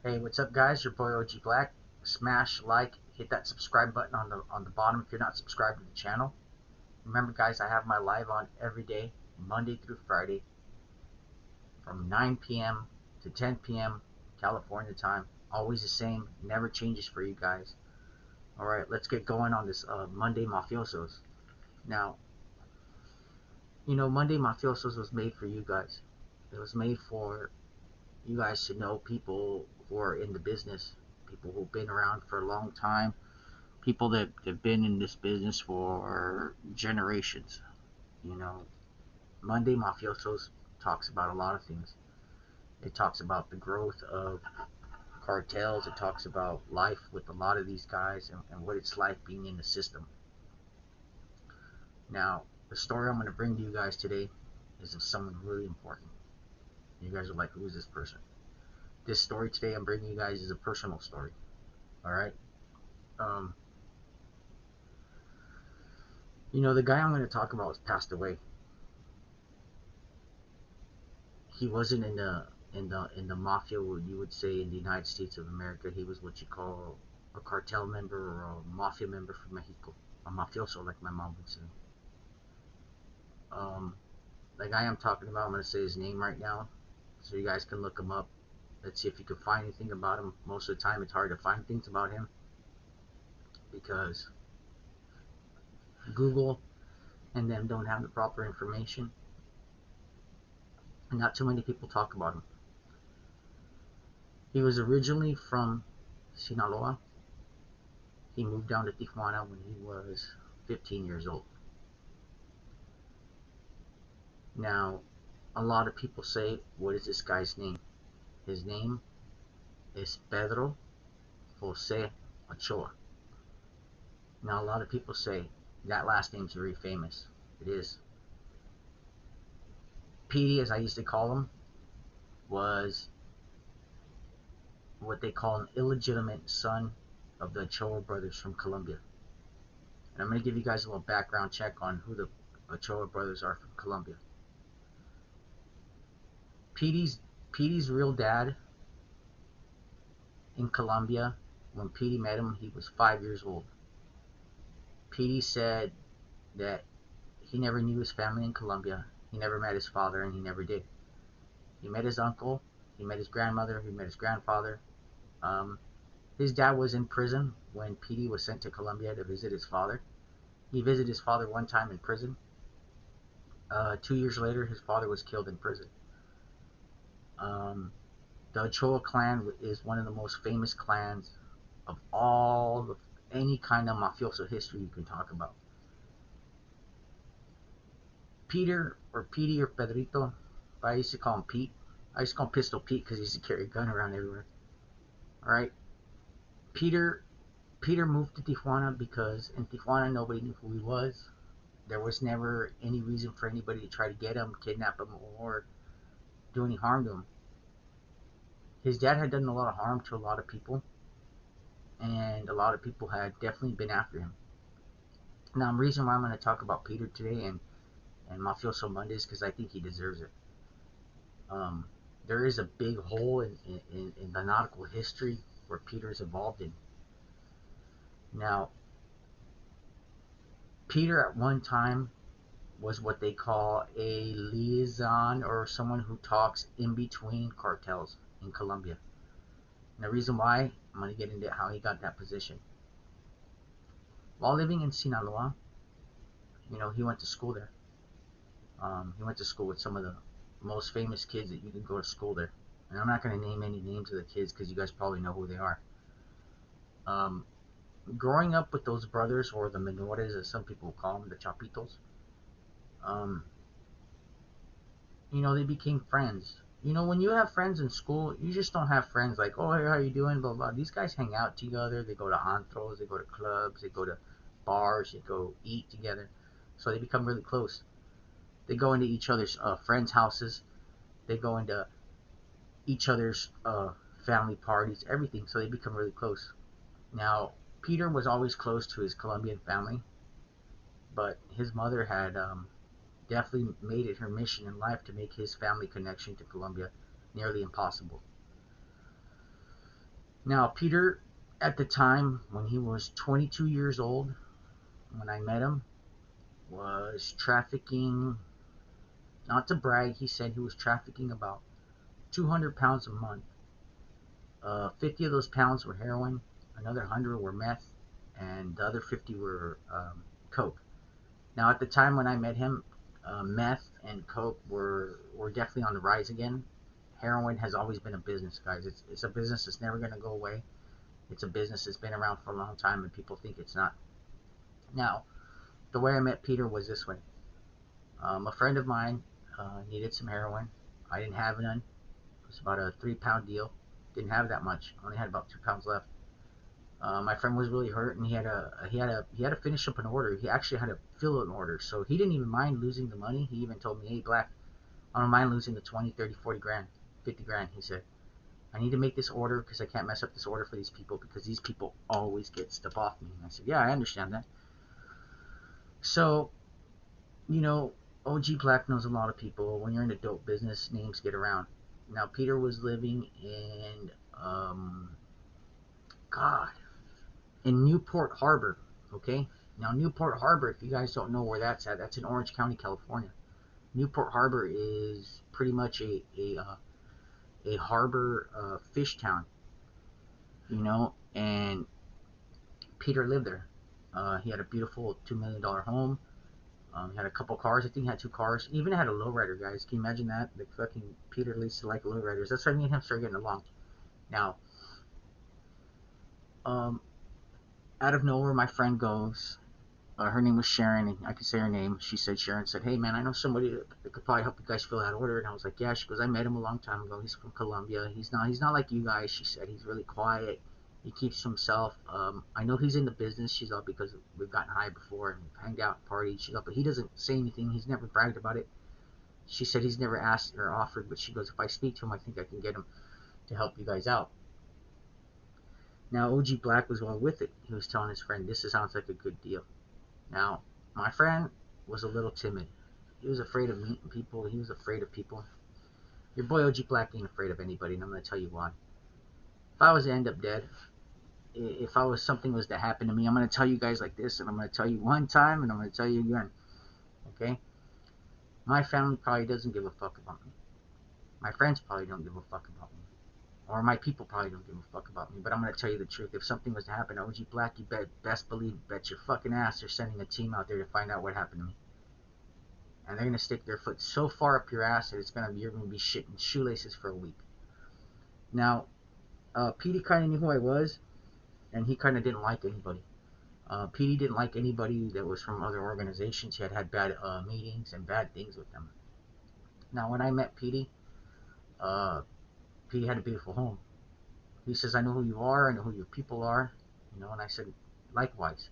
Hey, what's up, guys? Your boy OG Black. Smash like, hit that subscribe button on the bottom if you're not subscribed to the channel. Remember, guys, I have my live on every day, Monday through Friday, from 9 p.m. to 10 p.m. California time. Always the same, never changes for you guys. All right, let's get going on this Monday Mafiosos. Now, Monday Mafiosos was made for you guys. It was made for you guys to know people who are in the business, people who've been around for a long time, people that have been in this business for generations. You know, Monday Mafiosos talks about a lot of things. It talks about the growth of cartels. It talks about life with a lot of these guys and what it's like being in the system. Now, the story I'm going to bring to you guys today is of someone really important. You guys are like, who is this person? This story today I'm bringing you guys is a personal story. All right. Um, the guy I'm going to talk about has passed away. He wasn't in the mafia, what you would say in the United States of America. He was what you call a cartel member or a mafia member from Mexico, a mafioso, like my mom would say. Um, the guy I'm talking about, I'm gonna say his name right now, so you guys can look him up. Let's see if you can find anything about him. Most of the time, it's hard to find things about him because Google and them don't have the proper information, and not too many people talk about him. He was originally from Sinaloa. He moved down to Tijuana when he was 15 years old. Now, a lot of people say, what is this guy's name? His name is Pedro Jose Ochoa. Now, a lot of people say that last name is very famous. It is. Petey, as I used to call him, was what they call an illegitimate son of the Ochoa brothers from Colombia. And I'm going to give you guys a little background check on who the Ochoa brothers are from Colombia. Petey's real dad in Colombia, when Petey met him, he was 5 years old. Petey said that he never knew his family in Colombia. He never met his father, and he never did. He met his uncle, he met his grandmother, he met his grandfather. His dad was in prison when Petey was sent to Colombia to visit his father. He visited his father one time in prison. 2 years later, his father was killed in prison. Um, the Ochoa clan is one of the most famous clans of any kind of mafioso history you can talk about. Peter or Petey or Pedrito, but I used to call him Pete. I used to call him Pistol Pete because he used to carry a gun around everywhere. All right, Peter moved to Tijuana because in Tijuana nobody knew who he was. There was never any reason for anybody to try to get him, kidnap him, or do any harm to him. His dad had done a lot of harm to a lot of people, and a lot of people had definitely been after him. Now, the reason why I'm going to talk about Peter today and Mafioso Mondays because I think he deserves it. Um, there is a big hole in the nautical history where Peter's involved in. Now, Peter at one time was what they call a liaison or someone who talks in between cartels in Colombia. And the reason why, I'm going to get into how he got that position. While living in Sinaloa, he went to school there. He went to school with some of the most famous kids that you can go to school there. And I'm not going to name any names of the kids because you guys probably know who they are. Um, Growing up with those brothers, or the menores as some people call them, the Chapitos, um, they became friends. When you have friends in school, you just don't have friends like, oh, hey, how you doing, blah, blah. These guys hang out together. They go to antros, they go to clubs, they go to bars, they go eat together. So they become really close. They go into each other's friends' houses. They go into each other's family parties, everything. So they become really close. Now, Peter was always close to his Colombian family, but his mother had definitely made it her mission in life to make his family connection to Colombia nearly impossible. Now, Peter, at the time when he was 22 years old, when I met him, was trafficking, not to brag, he said he was trafficking about 200 pounds a month. 50 of those pounds were heroin, another 100 were meth, and the other 50 were coke. Now, at the time when I met him, meth and coke were definitely on the rise again. Heroin has always been a business, guys. It's a business that's never going to go away. It's a business that's been around for a long time, and people think it's not. Now, the way I met Peter was this way. A friend of mine needed some heroin. I didn't have none. It was about a 3 pound deal. Didn't have that much. Only had about 2 pounds left. My friend was really hurt, and he had to finish up an order. He actually had to fill an order, so he didn't even mind losing the money. He even told me, "Hey, Black, I don't mind losing the 20, 30, 40 grand, 50 grand." He said, "I need to make this order because I can't mess up this order for these people because these people always get stuff off me." And I said, "Yeah, I understand that." So, you know, OG Black knows a lot of people. When you're in the dope business, names get around. Now, Peter was living in, God, in Newport Harbor, okay? Now, Newport Harbor, if you guys don't know where that's at, that's in Orange County, California. Newport Harbor is pretty much a harbor fish town, and Peter lived there. He had a beautiful $2 million home. He had a couple cars. I think he had 2 cars. He even had a lowrider, guys. Can you imagine that? The fucking Peter used to like lowriders. That's why me and him started getting along. Now, um, out of nowhere, my friend goes. Her name was Sharon, and I could say her name. She said, Sharon said, "Hey, man, I know somebody that could probably help you guys fill that order." And I was like, "Yeah." She goes, "I met him a long time ago. He's from Colombia. He's not like you guys." She said, "He's really quiet. He keeps to himself. I know he's in the business." She's all, "Because we've gotten high before and hanged out, partied." She's all, "But he doesn't say anything. He's never bragged about it." She said he's never asked or offered, but she goes, "If I speak to him, I think I can get him to help you guys out." Now, OG Black was well with it. He was telling his friend, "This sounds like a good deal." Now, my friend was a little timid. He was afraid of meeting people. He was afraid of people. Your boy OG Black ain't afraid of anybody, and I'm going to tell you why. If I was to end up dead, if something was to happen to me, I'm going to tell you guys like this, and I'm going to tell you one time, and I'm going to tell you again. Okay? My family probably doesn't give a fuck about me. My friends probably don't give a fuck about me. Or my people probably don't give a fuck about me. But I'm going to tell you the truth. If something was to happen to OG Black, you best believe, bet your fucking ass they're sending a team out there to find out what happened to me. And they're going to stick their foot so far up your ass that you're going to be shitting shoelaces for a week. Now, Petey kind of knew who I was, and he kind of didn't like anybody. Petey didn't like anybody that was from other organizations. He had bad meetings and bad things with them. Now, when I met Petey, Petey had a beautiful home. He says, "I know who you are. I know who your people are." And I said, "Likewise."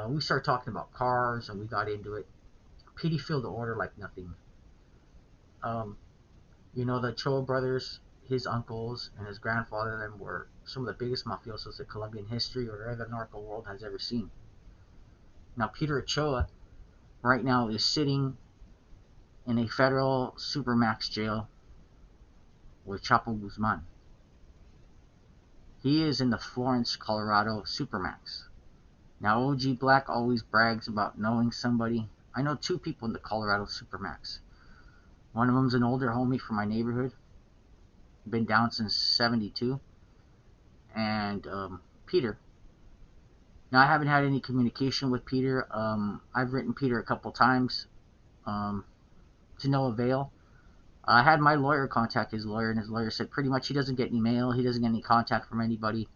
We started talking about cars, and we got into it. Petey filled the order like nothing. Um, the Ochoa brothers, his uncles, and his grandfather, them were some of the biggest mafiosos that Columbian history or the narco world has ever seen. Now, Peter Ochoa right now is sitting in a federal supermax jail with Chapo Guzman. He is in the Florence, Colorado supermax. Now, OG Black always brags about knowing somebody. I know 2 people in the Colorado supermax. One of them's an older homie from my neighborhood. Been down since '72. And Peter. Now, I haven't had any communication with Peter. I've written Peter a couple times to no avail. I had my lawyer contact his lawyer, and his lawyer said pretty much he doesn't get any mail. He doesn't get any contact from anybody.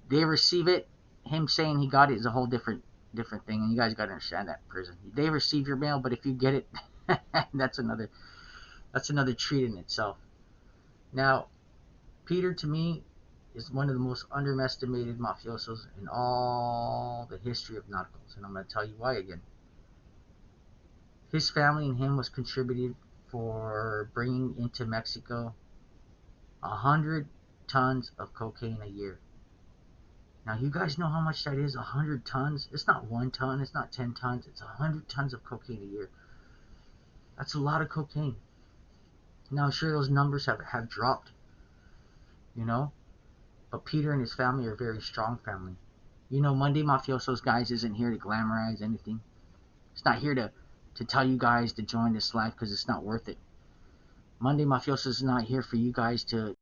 They receive it. Him saying he got it is a whole different thing, and you guys got to understand that in prison. They receive your mail, but if you get it, that's another treat in itself. Now, Peter, to me, is one of the most underestimated mafiosos in all the history of narcos, and I'm going to tell you why again. His family and him was contributed for bringing into Mexico 100 tons of cocaine a year. Now, you guys know how much that is, 100 tons? It's not 1 ton, it's not 10 tons, it's 100 tons of cocaine a year. That's a lot of cocaine. Now, I'm sure those numbers have dropped, But Peter and his family are a very strong family. You know, Monday Mafiosos, guys, isn't here to glamorize anything. It's not here to tell you guys to join this life because it's not worth it. Monday Mafiosos is not here for you guys to